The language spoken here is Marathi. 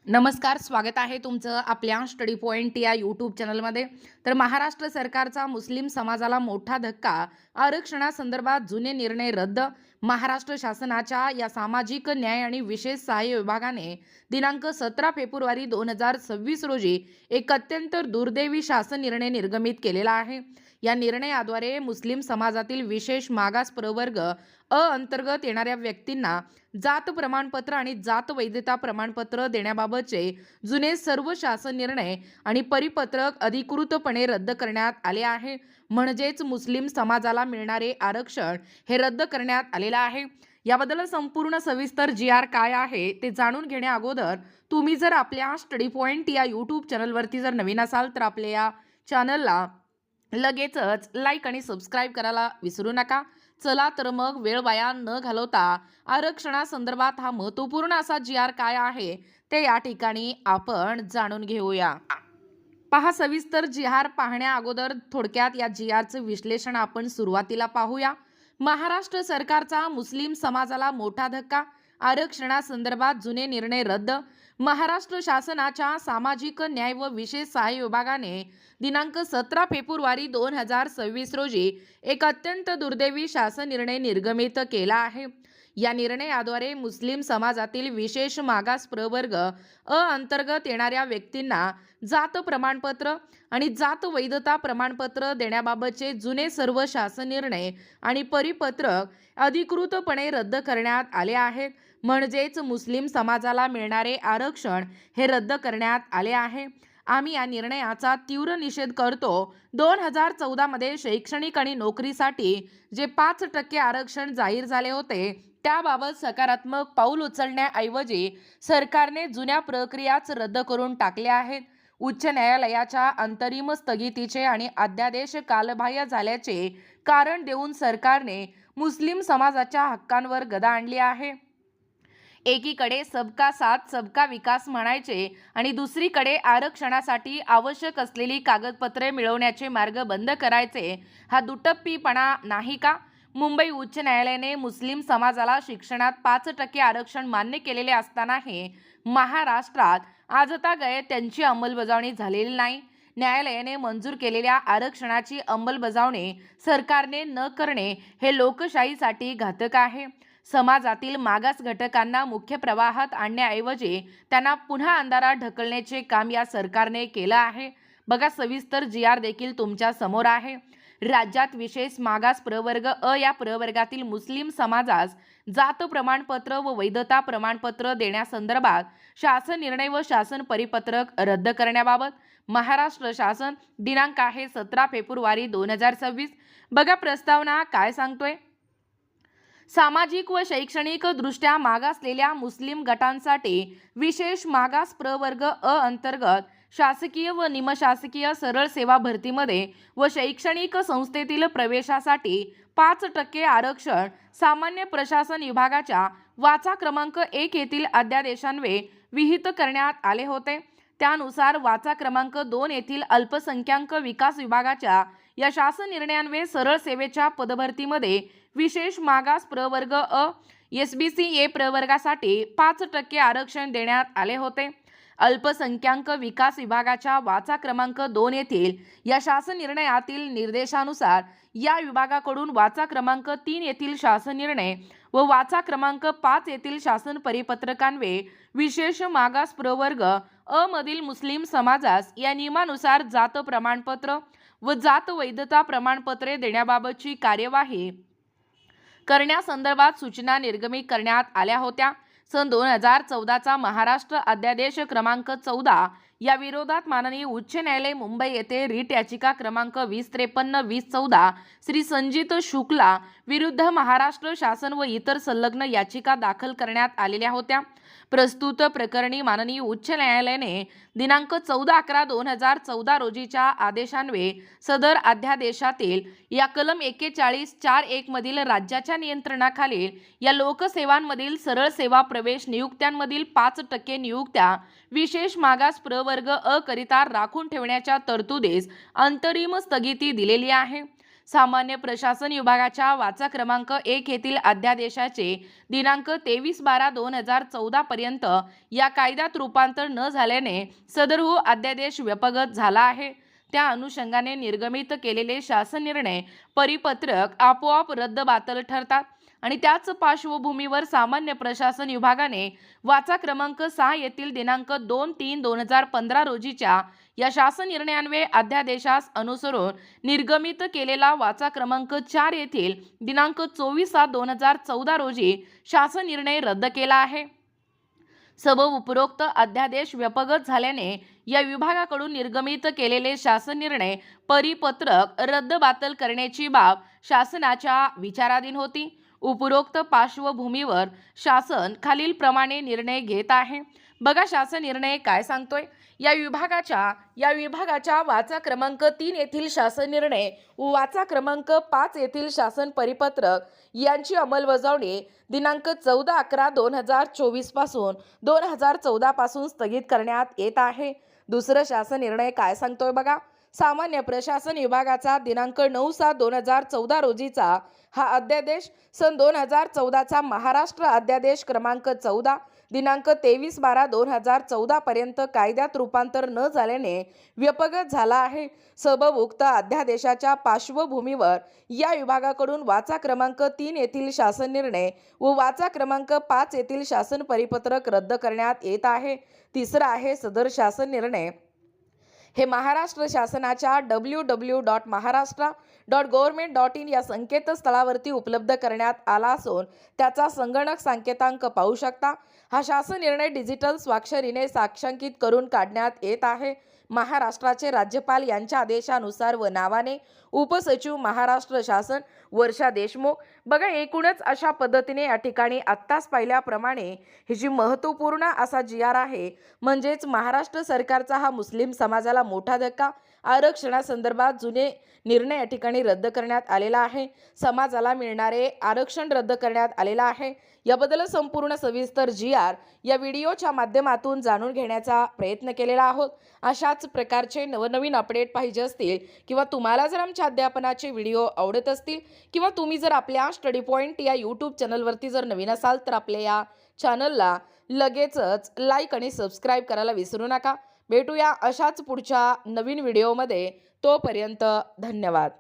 नमस्कार, स्वागत आहे तुमचं आपल्या स्टडी पॉइंट या यूट्यूब चॅनलमध्ये. तर महाराष्ट्र सरकारचा मुस्लिम समाजाला मोठा धक्का. आरक्षणासंदर्भात जुने निर्णय रद्द. महाराष्ट्र शासनाच्या या सामाजिक न्याय आणि विशेष सहाय्य विभागाने दिनांक 17 फेब्रुवारी 2026 रोजी एक अत्यंत दुर्दैवी शासन निर्णय निर्गमित केलेला आहे. या निर्णयाद्वारे मुस्लिम समाजातील विशेष मागास प्रवर्ग अंतर्गत येणाऱ्या व्यक्तींना जात प्रमाणपत्र आणि जात वैधता प्रमाणपत्र देण्याबाबतचे जुने सर्व शासन निर्णय आणि परिपत्रक अधिकृतपणे रद्द करण्यात आले आहे. म्हणजेच मुस्लिम समाजाला मिळणारे आरक्षण हे रद्द करण्यात आलेले आहे. याबद्दल संपूर्ण सविस्तर जी.आर. काय आहे ते जाणून घेण्या अगोदर तुम्ही जर आपल्या स्टडी पॉइंट या यूट्यूब चॅनलवरती जर नवीन असाल तर आपल्या या चॅनलला लगेचच लाईक आणि सबस्क्राईब करायला विसरू नका. चला तर मग वेळ वाया न घालवता आरक्षणासंदर्भात हा महत्त्वपूर्ण असा जी.आर. काय आहे ते या ठिकाणी आपण जाणून घेऊया. पहा, सविस्तर जी.आर. पाहण्या अगोदर थोडक्यात या जी.आरचं विश्लेषण आपण सुरुवातीला पाहूया. महाराष्ट्र सरकारचा मुस्लिम समाजाला मोठा धक्का. आरक्षणासंदर्भात जुने निर्णय रद्द. महाराष्ट्र शासनाच्या सामाजिक न्याय व विशेष सहाय्य विभागाने दिनांक 17 फेब्रुवारी 2026 रोजी एक अत्यंत दुर्दैवी शासन निर्णय निर्गमित केला आहे. या निर्णयाद्वारे मुस्लिम समाजातील विशेष मागास प्रवर्ग अंतर्गत येणाऱ्या व्यक्तींना जात प्रमाणपत्र आणि जात वैधता प्रमाणपत्र देण्याबाबतचे जुने सर्व शासन निर्णय आणि परिपत्रक अधिकृतपणे रद्द करण्यात आले आहेत. म्हणजेच मुस्लिम समाजाला मिळणारे आरक्षण हे रद्द करण्यात आले आहे. आम्ही या निर्णयाचा तीव्र निषेध करतो. 2014 मध्ये शैक्षणिक आणि नोकरीसाठी जे 5% आरक्षण जाहीर झाले होते त्याबाबत सकारात्मक पाऊल उचलण्याऐवजी सरकारने जुन्या प्रक्रियाच रद्द करून टाकल्या आहेत. उच्च न्यायालयाच्या अंतरिम स्थगितीचे आणि अध्यादेश कालबाह्य झाल्याचे कारण देऊन सरकारने मुस्लिम समाजाच्या हक्कांवर गदा आणली आहे. एकीकडे सबका साथ सबका विकास म्हणायचे आणि दुसरीकडे आरक्षणासाठी आवश्यक असलेली कागदपत्रे मिळवण्याचे मार्ग बंद करायचे. हा दुटप्पीपणा नाही का? मुंबई उच्च न्यायालयाने मुस्लिम समाजाला शिक्षणात 5% आरक्षण मान्य केलेले असतानाही महाराष्ट्रात आजतागायत त्यांची अंमलबजावणी झालेली नाही. न्यायालयाने मंजूर केलेल्या आरक्षणाची अंमलबजावणी सरकारने न करणे हे लोकशाहीसाठी घातक आहे. समाजातील मागास घटकांना मुख्य प्रवाहात आणण्याऐवजी त्यांना पुन्हा अंधारात ढकलण्याचे काम या सरकारने केलं आहे. बघा, सविस्तर जी.आर. देखील तुमच्या समोर आहे. राज्यात विशेष मागास प्रवर्ग या प्रवर्गातील मुस्लिम समाजास जात प्रमाणपत्र व वैधता प्रमाणपत्र देण्यासंदर्भात शासन निर्णय व शासन परिपत्रक रद्द करण्याबाबत महाराष्ट्र शासन दिनांक आहे 17 फेब्रुवारी 2026. बघा, प्रस्तावना काय सांगतोय. सामाजिक व शैक्षणिक दृष्ट्या मागासलेल्या मुस्लिम गटांसाठी विशेष मागास प्रवर्ग अंतर्गत शासकीय व निमशासकीय सरळ सेवा भरतीमध्ये व शैक्षणिक संस्थेतील प्रवेशासाठी 5% आरक्षण सामान्य प्रशासन विभागाच्या वाचा क्रमांक 1 येथील अध्यादेशान्वये विहित करण्यात आले होते. त्यानुसार वाचा क्रमांक 2 येथील अल्पसंख्याक विकास विभागाच्या या शासन निर्णयान्वये सरळ सेवेच्या पदभरतीमध्ये विशेष मागास प्रवर्ग SBC प्रवर्गासाठी 5% आरक्षण देण्यात आले होते. अल्पसंख्याक विकास विभागाच्या वाचा क्रमांक 2 येथील या शासन निर्णयातील निर्देशानुसार या विभागाकडून वाचा क्रमांक 3 येथील शासन निर्णय व वाचा क्रमांक 5 येथील शासन परिपत्रकान्वये विशेष मागास प्रवर्ग मधील मुस्लिम समाजास या नियमानुसार जात प्रमाणपत्र व जात वैधता प्रमाणपत्रे देण्याबाबतची कार्यवाही करण्यासंदर्भात सूचना निर्गमित करण्यात आल्या होत्या. सन 2014चा महाराष्ट्र अध्यादेश क्रमांक 14 या विरोधात माननीय उच्च न्यायालय मुंबई येथे रिट याचिका क्रमांक 2053-2014 श्री संजित शुक्ला विरुद्ध महाराष्ट्र शासन व इतर संलग्न याचिका दाखल करण्यात आलेल्या होत्या. प्रस्तुत प्रकरणी माननीय उच्च न्यायालयाने दिनांक 14/11/2014 रोजीच्या आदेशान्वये सदर अध्यादेशातील या कलम 41(4)(1) मधील राज्याच्या नियंत्रणाखालील या लोकसेवांमधील सरळ सेवा प्रवेश नियुक्त्यांमधील 5% नियुक्त्या विशेष मागास प्रवर्ग करिता राखून ठेवण्याच्या तरतुदीस अंतरिम स्थगिती दिलेली आहे. सामान्य प्रशासन विभागाच्या वाचा क्रमांक 1 येथील अध्यादेशाचे दिनांक 23/12/2014 पर्यंत या कायद्यात रूपांतर न झाल्याने सदरहू अध्यादेश व्यपगत झाला आहे। त्या अनुषंगाने निर्गमित केलेले शासन निर्णय परिपत्रक आपोआप रद्दबातल ठरतात आणि त्याच पार्श्वभूमीवर सामान्य प्रशासन विभागाने वाचा क्रमांक 6 येथील दिनांक 2/3/2015 रोजीच्या या शासन निर्णयान्वये अध्यादेशास अनुसरून निर्गमित केलेला वाचा क्रमांक 4 येथील दिनांक 24/7/2014 रोजी शासन निर्णय रद्द केला आहे। सबब उपरोक्त अध्यादेश व्यपगत झाल्याने या विभागाकडून निर्गमित केलेले शासन निर्णय परिपत्रक रद्दबातल करण्याची बाब शासनाच्या विचाराधीन होती। उपरोक्त पार्श्वभूमीवर शासन खालील प्रमाणे निर्णय घेत आहे। बघा शासन निर्णय काय सांगतोय। या विभागाच्या वाचा क्रमांक 3 येथील शासन निर्णय व वाचा क्रमांक 5 येथील शासन परिपत्रक यांची अंमलबजावणी दिनांक 14/11/2024 पासून 2014 पासून स्थगित करण्यात येत आहे। दुसरं शासन निर्णय काय सांगतोय बघा। सामान्य प्रशासन विभागाचा दिनांक 9/7/2014 रोजीचा हा अध्यादेश सन 2014 चा महाराष्ट्र अध्यादेश क्रमांक 14 दिनांक 23/12/2014 पर्यंत कायद्यात रूपांतर न झाल्याने व्यपगत झाला आहे। सबब उक्त अध्यादेशाच्या पार्श्वभूमीवर या विभागाकडून वाचा क्रमांक 3 येथील शासन निर्णय व वाचा क्रमांक 5 येथील शासन परिपत्रक रद्द करण्यात येत आहे। तिसरा आहे सदर शासन निर्णय हे महाराष्ट्र शासनाच्या www.maharashtra.government.in या संकेतस्थळावरती उपलब्ध करण्यात आला असून त्याचा संगणक सांकेतांक पाहू शकता। हा शासन निर्णय डिजिटल स्वाक्षरीने साक्षांकित करून काढण्यात येत आहे। महाराष्ट्राचे राज्यपाल यांच्या आदेशानुसार व नावाने उपसचिव महाराष्ट्र शासन वर्षा देशमुख। बघा एकूणच अशा पद्धतीने या ठिकाणी आत्ताच पाहिल्याप्रमाणे ही जी महत्त्वपूर्ण असा GR आहे म्हणजेच महाराष्ट्र सरकारचा हा मुस्लिम समाजाला मोठा धक्का आरक्षणासंदर्भात जुने निर्णय या ठिकाणी रद्द करण्यात आलेला आहे। समाजाला मिळणारे आरक्षण रद्द करण्यात आलेला आहे। याबद्दल संपूर्ण सविस्तर GR या व्हिडिओच्या माध्यमातून जाणून घेण्याचा प्रयत्न केलेला आहोत। अशाच प्रकारचे नवनवीन अपडेट पाहिजे असतील किंवा तुम्हाला जर आमच्या अध्यापनाचे व्हिडिओ आवडत असतील किंवा तुम्ही जर आपल्या स्टडी पॉइंट या यूट्यूब चॅनलवरती जर नवीन असाल तर आपल्या या चॅनलला लगेचच लाईक आणि सबस्क्राईब करायला विसरू नका। भेटूया अशाच पुढच्या नवीन व्हिडिओमध्ये। तोपर्यंत धन्यवाद।